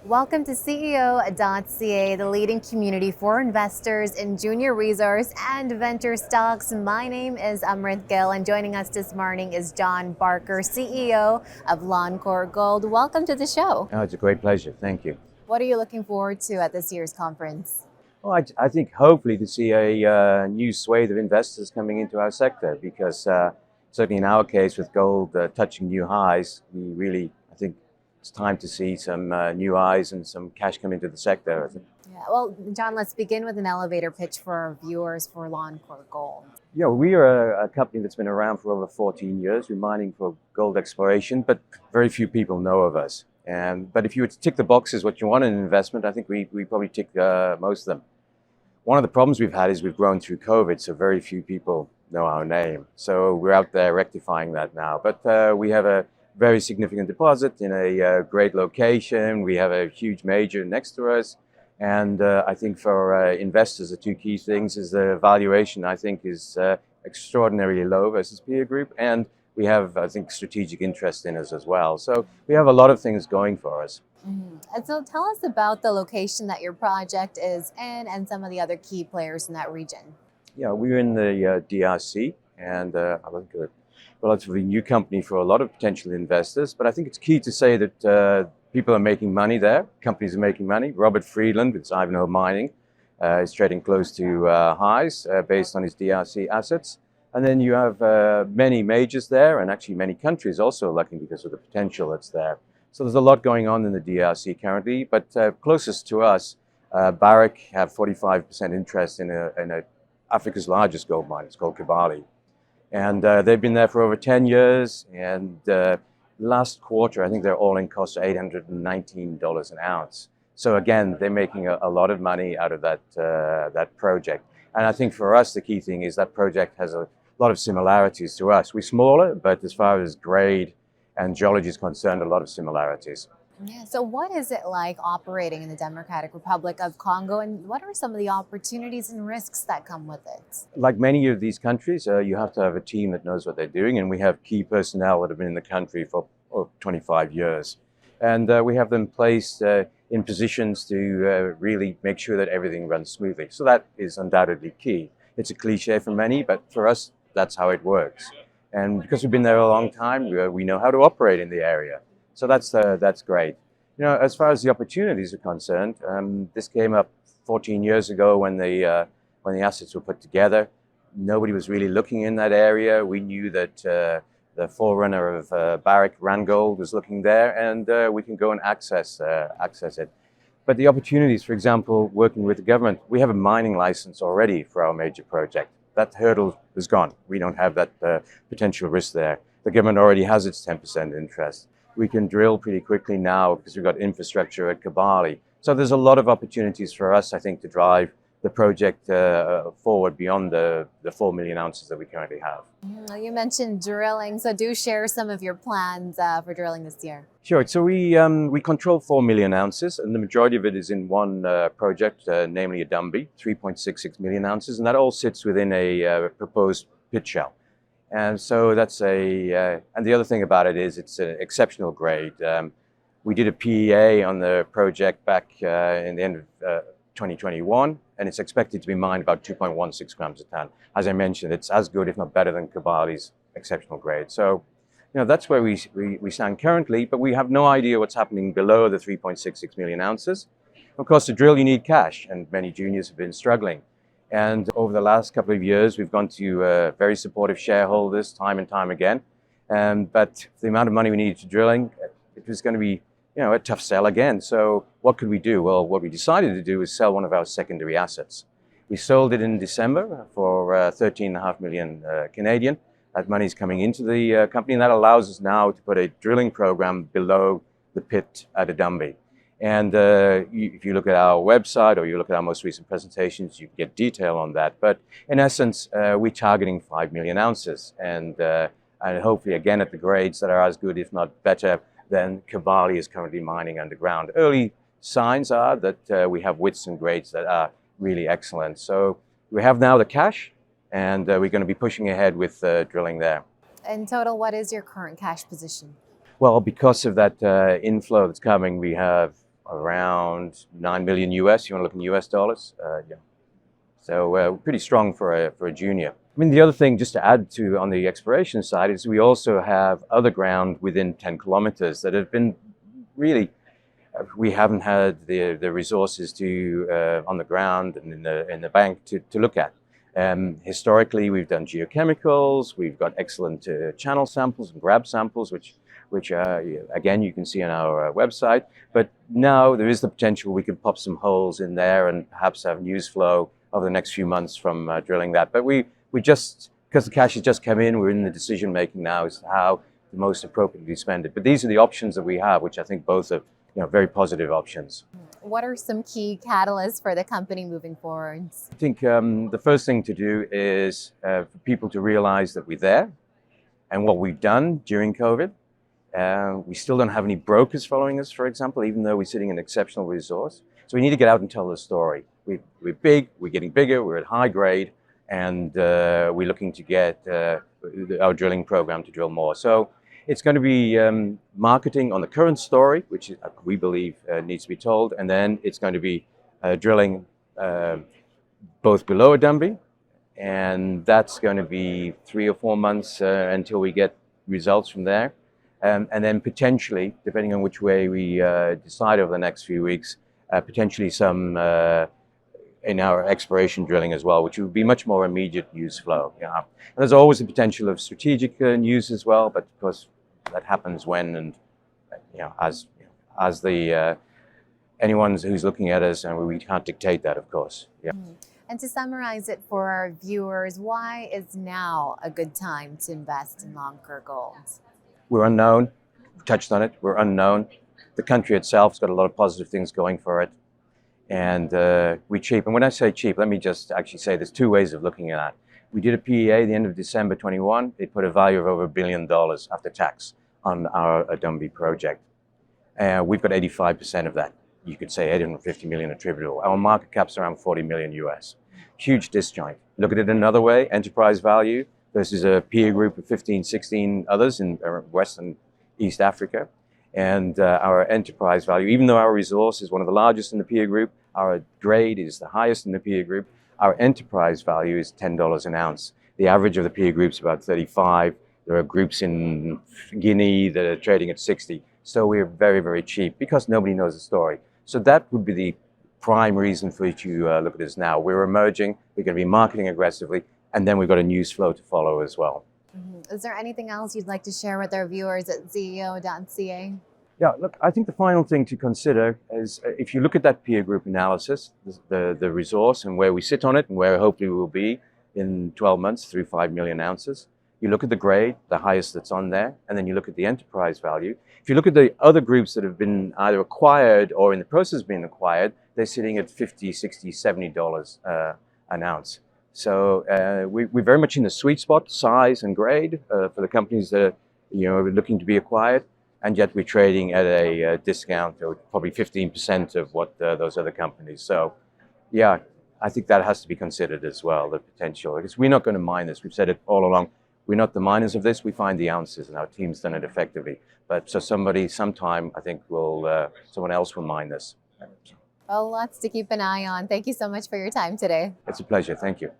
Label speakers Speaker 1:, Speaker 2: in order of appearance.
Speaker 1: Welcome to CEO.CA, the leading community for investors in junior resource and venture stocks. My name is Amrit Gill, and joining us this morning is John Barker, CEO of Loncor Gold. Welcome to the show.
Speaker 2: Oh, it's a great pleasure. Thank you.
Speaker 1: What are you looking forward to at this year's conference?
Speaker 2: Well, I think hopefully to see a new swathe of investors coming into our sector because certainly in our case with gold touching new highs, I think it's time to see some new eyes and some cash come into the sector.
Speaker 1: Yeah, well, John, let's begin with an elevator pitch for our viewers for Loncor Gold.
Speaker 2: Yeah, we are a company that's been around for over 14 years. We're mining for gold exploration, but very few people know of us. But if you were to tick the boxes what you want in an investment, I think we probably tick most of them. One of the problems we've had is we've grown through COVID, so very few people know our name. So we're out there rectifying that now. But we have a very significant deposit in a great location. We have a huge major next to us. And I think for investors, the two key things is the valuation, I think, is extraordinarily low versus peer group. And we have, I think, strategic interest in us as well. So we have a lot of things going for us.
Speaker 1: And so tell us about the location that your project is in and some of the other key players in that region.
Speaker 2: Yeah, we're in the DRC, and I think a relatively new company for a lot of potential investors. But I think it's key to say that people are making money there. Companies are making money. Robert Friedland with Ivanhoe Mining is trading close to highs based on his DRC assets. And then you have many majors there, and actually many countries also looking because of the potential that's there. So there's a lot going on in the DRC currently, but closest to us, Barrick have 45% interest in Africa's largest gold mine. It's called Kibali. And they've been there for over 10 years. And last quarter, I think their all-in costs are $819 an ounce. So again, they're making a lot of money out of that project. And I think for us, the key thing is that project has a lot of similarities to us. We're smaller, but as far as grade and geology is concerned, a lot of similarities.
Speaker 1: Yeah, so what is it like operating in the Democratic Republic of Congo, and what are some of the opportunities and risks that come with it?
Speaker 2: Like many of these countries, you have to have a team that knows what they're doing, and we have key personnel that have been in the country for 25 years. And we have them placed in positions to really make sure that everything runs smoothly. So that is undoubtedly key. It's a cliche for many, but for us, that's how it works. And because we've been there a long time, we know how to operate in the area. So that's great. You know, as far as the opportunities are concerned, this came up 14 years ago when the assets were put together. Nobody was really looking in that area. We knew that the forerunner of Barrick, Randgold, was looking there, and we can go and access it. But the opportunities, for example, working with the government, we have a mining license already for our major project. That hurdle is gone. We don't have that potential risk there. The government already has its 10% interest. We can drill pretty quickly now because we've got infrastructure at Kibali. So there's a lot of opportunities for us, I think, to drive the project forward beyond the 4 million ounces that we currently have.
Speaker 1: You mentioned drilling, so do share some of your plans for drilling this year.
Speaker 2: Sure. So we control 4 million ounces, and the majority of it is in one project, namely Adumbi, 3.66 million ounces, and that all sits within a proposed pit shell. And so and the other thing about it is it's an exceptional grade. We did a PEA on the project back in the end of 2021, and it's expected to be mined about 2.16 grams a ton. As I mentioned, it's as good, if not better, than Kibali's exceptional grade. So, you know, that's where we stand currently, but we have no idea what's happening below the 3.66 million ounces. Of course, to drill, you need cash, and many juniors have been struggling. And over the last couple of years, we've gone to very supportive shareholders time and time again. But the amount of money we needed to drilling, it was going to be, you know, a tough sell again. So what could we do? Well, what we decided to do was sell one of our secondary assets. We sold it in December for 13.5 million Canadian. That money is coming into the company, and that allows us now to put a drilling program below the pit at Adumbi. And if you look at our website or you look at our most recent presentations, you can get detail on that. But in essence, we're targeting 5 million ounces, and hopefully again at the grades that are as good, if not better, than Kibali is currently mining underground. Early signs are that we have widths and grades that are really excellent. So we have now the cash, and we're going to be pushing ahead with drilling there.
Speaker 1: In total, what is your current cash position?
Speaker 2: Well, because of that inflow that's coming, we have around 9 million US. You want to look in US dollars? Yeah. So pretty strong for a junior. I mean, the other thing, just to add to on the exploration side, is we also have other ground within 10 kilometers that have been really, we haven't had the resources to on the ground and in the bank to look at. Historically, we've done geochemicals. We've got excellent channel samples and grab samples, which again you can see on our website. But now there is the potential we could pop some holes in there and perhaps have news flow over the next few months from drilling that. But we just, because the cash has just come in, we're in the decision making now as to how to most appropriately spend it. But these are the options that we have, which I think both are very positive options.
Speaker 1: What are some key catalysts for the company moving forward?
Speaker 2: I think the first thing to do is for people to realize that we're there and what we've done during COVID. We still don't have any brokers following us, for example, even though we're sitting in an exceptional resource. So we need to get out and tell the story. We're big, we're getting bigger, we're at high grade, and we're looking to get our drilling program to drill more. So it's going to be marketing on the current story, which we believe needs to be told, and then it's going to be drilling both below Adumbi, and that's going to be 3 or 4 months until we get results from there. And then potentially, depending on which way we decide over the next few weeks, potentially some in our exploration drilling as well, which would be much more immediate news flow. Yeah. And there's always the potential of strategic news as well, but of course that happens when and as the anyone who's looking at us, and we can't dictate that, of course. Yeah.
Speaker 1: And to summarize it for our viewers, why is now a good time to invest in Loncor Gold?
Speaker 2: We're unknown. We touched on it. We're unknown. The country itself's got a lot of positive things going for it. And we're cheap. And when I say cheap, let me just actually say there's 2 ways of looking at it. We did a PEA at the end of December 21. It put a value of over $1 billion after tax on our Adumbi project. We've got 85% of that. You could say 850 million attributable. Our market cap's around 40 million US. Huge disjoint. Look at it another way, enterprise value versus a peer group of 15, 16 others in West and East Africa. And our enterprise value, even though our resource is one of the largest in the peer group, our grade is the highest in the peer group, our enterprise value is $10 an ounce. The average of the peer group is about 35. There are groups in Guinea that are trading at 60. So we're very, very cheap because nobody knows the story. So that would be the prime reason for you to look at us now. We're emerging, we're going to be marketing aggressively, and then we've got a news flow to follow as well.
Speaker 1: Is there anything else you'd like to share with our viewers at CEO.CA?
Speaker 2: Yeah, look, I think the final thing to consider is if you look at that peer group analysis, the resource and where we sit on it and where hopefully we will be in 12 months through 5 million ounces. You look at the grade, the highest that's on there, and then you look at the enterprise value. If you look at the other groups that have been either acquired or in the process of being acquired, they're sitting at $50, $60, $70 an ounce. So we're very much in the sweet spot, size and grade for the companies that are looking to be acquired, and yet we're trading at a discount of probably 15% of what those other companies. So yeah, I think that has to be considered as well, the potential, because we're not going to mine this. We've said it all along. We're not the miners of this. We find the ounces, and our team's done it effectively. But so sometime, I think someone else will mine this.
Speaker 1: Well, lots to keep an eye on. Thank you so much for your time today.
Speaker 2: It's a pleasure. Thank you.